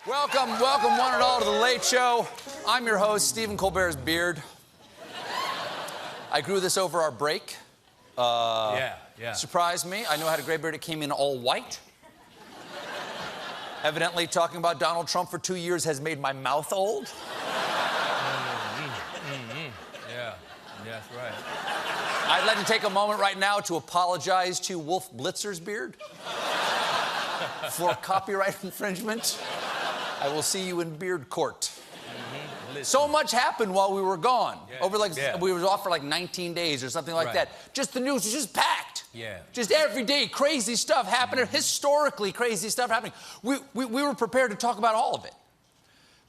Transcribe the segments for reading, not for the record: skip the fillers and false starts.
Welcome, one and all, to The Late Show. I'm your host, Stephen Colbert's beard. I grew this over our break. Yeah. Surprised me. I know I had a gray beard. It came in all white. Evidently, talking about Donald Trump for 2 years has made my mouth old. Yeah, that's right. I'd like to take a moment right now to apologize to Wolf Blitzer's beard for copyright infringement. I will see you in beard court. So much happened while we were gone. We were off for like 19 days or something like that. Just the news was just packed. Yeah. Just every day, crazy stuff happening, historically crazy stuff happening. We were prepared to talk about all of it.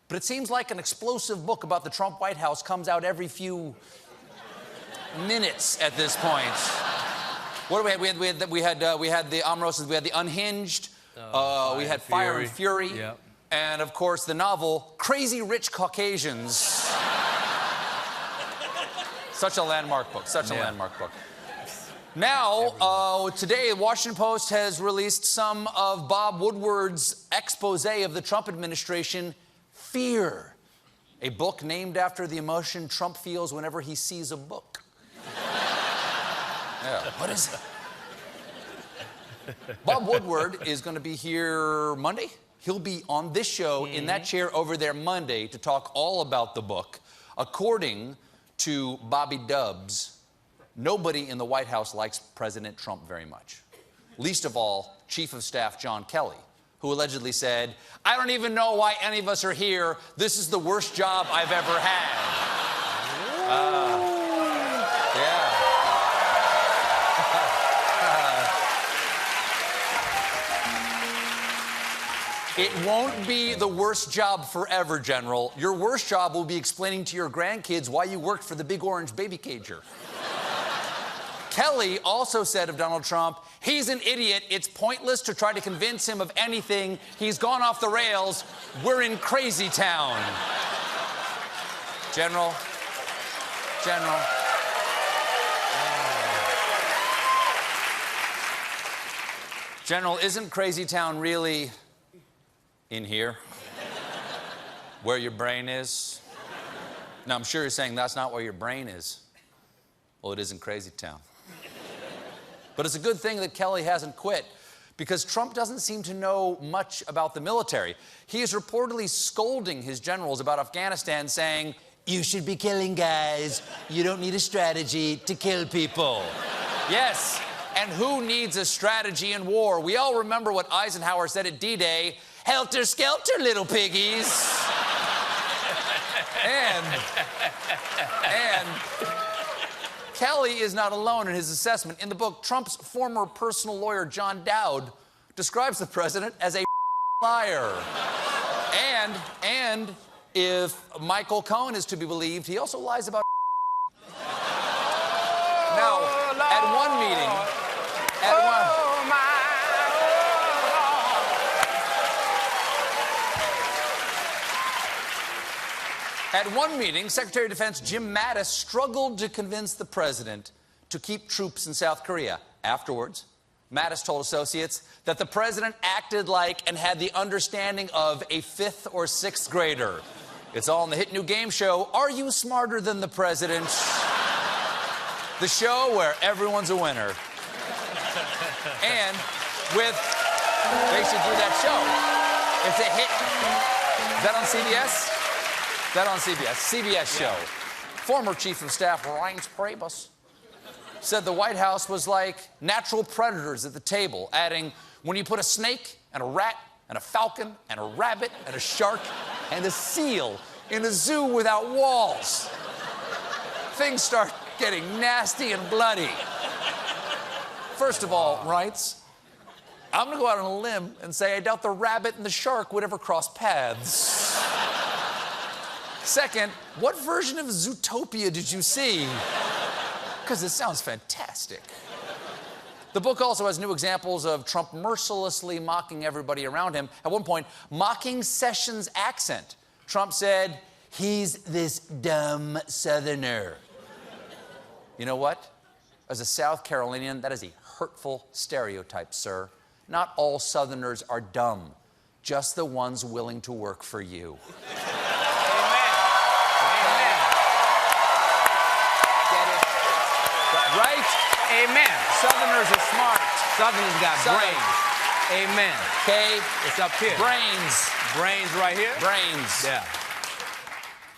But it seems like an explosive book about the Trump White House comes out every few minutes at this point. What do we have? We had the Omeroses, we had the Unhinged, we had Fire and Fury. Yep. And, of course, the novel, Crazy Rich Caucasians. Such a landmark book, landmark book. Now, today, the Washington Post has released some of Bob Woodward's expose of the Trump administration, Fear, a book named after the emotion Trump feels whenever he sees a book. Yeah, what is it? Bob Woodward is going to be here Monday. He'll be on this show in that chair over there Monday to talk all about the book. According to Bobby Dubs, nobody in the White House likes President Trump very much. Least of all, Chief of Staff John Kelly, who allegedly said, "I don't even know why any of us are here. This is the worst job I've ever had." It won't be the worst job forever, General. Your worst job will be explaining to your grandkids why you worked for the big orange baby cager. Kelly also said of Donald Trump, "He's an idiot. It's pointless to try to convince him of anything. He's gone off the rails. We're in Crazytown." General. General, isn't Crazytown really in here, where your brain is? Now, I'm sure you're saying that's not where your brain is. Well, it is in Crazytown. But it's a good thing that Kelly hasn't quit, because Trump doesn't seem to know much about the military. He is reportedly scolding his generals about Afghanistan, saying, "You should be killing guys. You don't need a strategy to kill people." Yes, and who needs a strategy in war? We all remember what Eisenhower said at D-Day, "Helter skelter, little piggies." and Kelly is not alone in his assessment. In the book, Trump's former personal lawyer, John Dowd, describes the president as a liar. And if Michael Cohen is to be believed, he also lies about Now, at one meeting, At one meeting, Secretary of Defense Jim Mattis struggled to convince the president to keep troops in South Korea. Afterwards, Mattis told associates that the president acted like and had the understanding of a 5th or 6th grader. It's all in the hit new game show, Are You Smarter Than the President? The show where everyone's a winner. And they should do that show. It's a hit. Is that on CBS? CBS show. Former Chief of Staff Reince Priebus said the White House was like natural predators at the table, adding, "When you put a snake and a rat and a falcon and a rabbit and a shark and a seal in a zoo without walls, things start getting nasty and bloody." First of all, Reince, I'm going to go out on a limb and say I doubt the rabbit and the shark would ever cross paths. Second, what version of Zootopia did you see? Because it sounds fantastic. The book also has new examples of Trump mercilessly mocking everybody around him. At one point, mocking Sessions' accent. Trump said, "He's this dumb Southerner." You know what? As a South Carolinian, that is a hurtful stereotype, sir. Not all Southerners are dumb. just the ones willing to work for you. Right? Amen. Southerners are smart. Southerners got brains. Amen. Okay? It's up here. Brains. Brains right here? Brains. Yeah.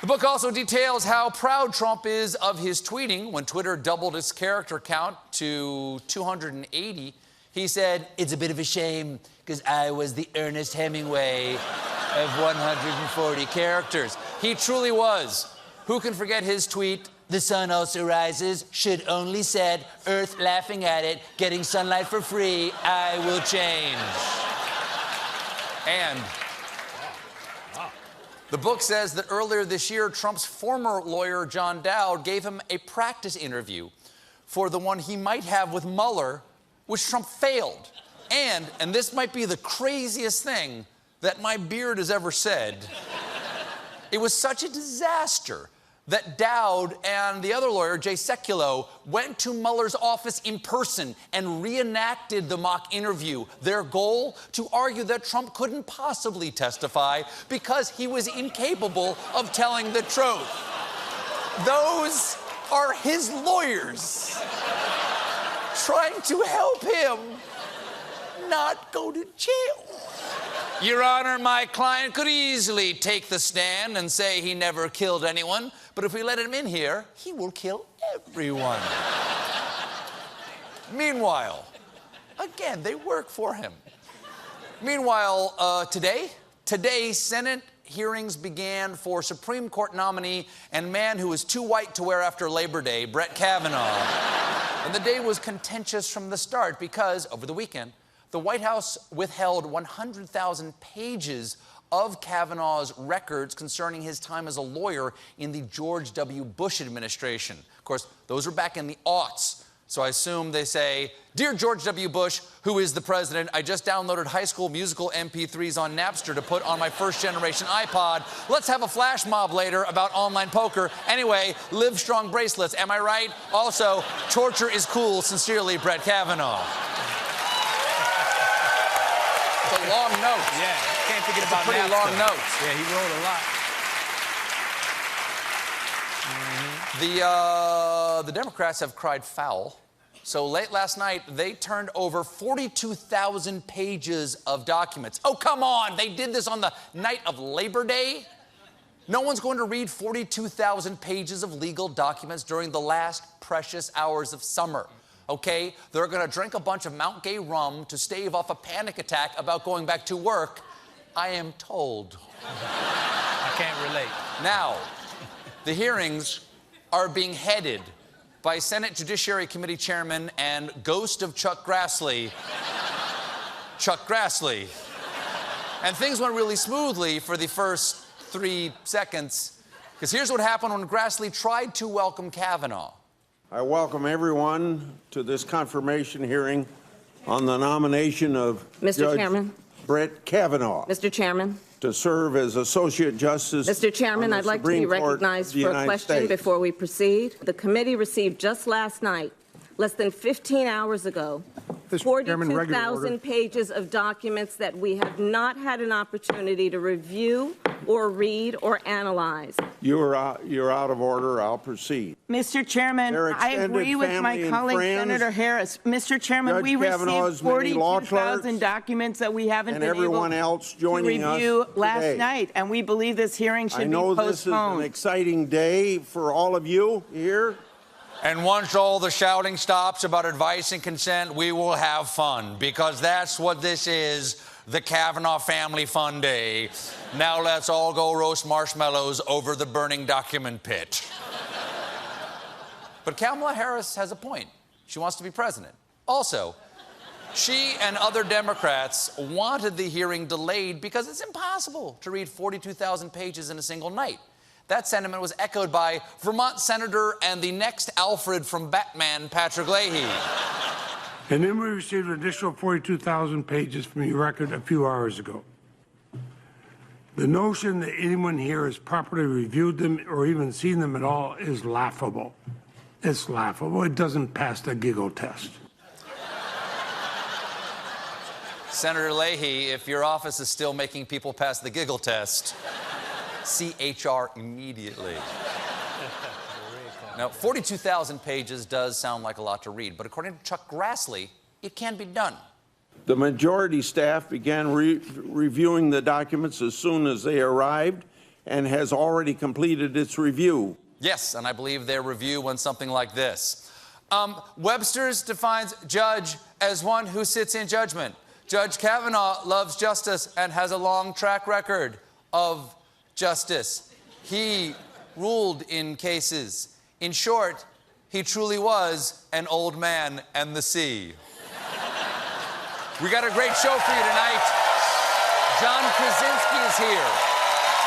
The book also details how proud Trump is of his tweeting. When Twitter doubled its character count to 280, he said, "It's a bit of a shame because I was the Ernest Hemingway of 140 characters." He truly was. Who can forget his tweet? "The sun also rises, should only set, Earth laughing at it, getting sunlight for free, I will change." And the book says that earlier this year, Trump's former lawyer, John Dowd, gave him a practice interview for the one he might have with Mueller, which Trump failed. And this might be the craziest thing that my beard has ever said, it was such a disaster that Dowd and the other lawyer, Jay Sekulow, went to Mueller's office in person and reenacted the mock interview. Their goal? To argue that Trump couldn't possibly testify because he was incapable of telling the truth. Those are his lawyers trying to help him not go to jail. Your Honor, my client could easily take the stand and say he never killed anyone, but if we let him in here, he will kill everyone. Meanwhile, again, they work for him. Meanwhile, today, Senate hearings began for Supreme Court nominee and man who is too white to wear after Labor Day, Brett Kavanaugh. And the day was contentious from the start because, over the weekend, the White House withheld 100,000 pages of Kavanaugh's records concerning his time as a lawyer in the George W. Bush administration. Of course, those were back in the aughts. So I assume they say, "Dear George W. Bush, who is the president, I just downloaded High School Musical MP3s on Napster to put on my first-generation iPod. Let's have a flash mob later about online poker. Anyway, live strong bracelets, am I right? Also, torture is cool. Sincerely, Brett Kavanaugh." It's a long note. Yeah, can't forget about It's a pretty Napster. long note. Yeah, he wrote a lot. The Democrats have cried foul. So late last night, they turned over 42,000 pages of documents. Oh, come on! They did this on the night of Labor Day? No one's going to read 42,000 pages of legal documents during the last precious hours of summer. Okay? They're going to drink a bunch of Mount Gay rum to stave off a panic attack about going back to work, I am told. I can't relate. Now, the hearings are being headed by Senate Judiciary Committee Chairman and ghost of Chuck Grassley, Chuck Grassley. And things went really smoothly for the first 3 seconds, because here's what happened when Grassley tried to welcome Kavanaugh. I welcome everyone to this confirmation hearing on the nomination of Mr. Chairman. Brett Kavanaugh Mr. Chairman. to serve as Associate Justice. Mr. Chairman, I'd like to be recognized for a question before we proceed. The committee received just last night, less than 15 hours ago, 42,000 pages of documents that we have not had an opportunity to review or read or analyze. You're out of order. I'll proceed. Mr. Chairman, I agree with my colleague, Senator Harris. Mr. Chairman, we received 42,000 documents that we haven't been able to review last night, and we believe this hearing should be postponed. I know this is an exciting day for all of you here. And once all the shouting stops about advice and consent, we will have fun, because that's what this is, the Kavanaugh Family Fun Day. Now let's all go roast marshmallows over the burning document pit. But Kamala Harris has a point. She wants to be president. Also, she and other Democrats wanted the hearing delayed because it's impossible to read 42,000 pages in a single night. That sentiment was echoed by Vermont Senator and the next Alfred from Batman, Patrick Leahy. And then we received an additional 42,000 pages from your record a few hours ago. The notion that anyone here has properly reviewed them or even seen them at all is laughable. It's laughable. It doesn't pass the giggle test. Senator Leahy, if your office is still making people pass the giggle test, see HR immediately. Now, 42,000 pages does sound like a lot to read, but according to Chuck Grassley, it can be done. The majority staff began reviewing the documents as soon as they arrived and has already completed its review. Yes, and I believe their review went something like this. Webster's defines judge as one who sits in judgment. Judge Kavanaugh loves justice and has a long track record of justice. He ruled in cases. In short, he truly was an old man and the sea. We got a great show for you tonight. John Krasinski is here.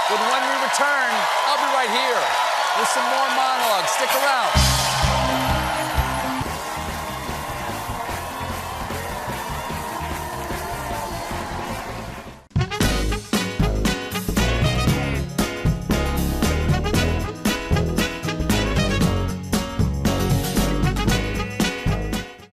But when we return, I'll be right here with some more monologues. Stick around.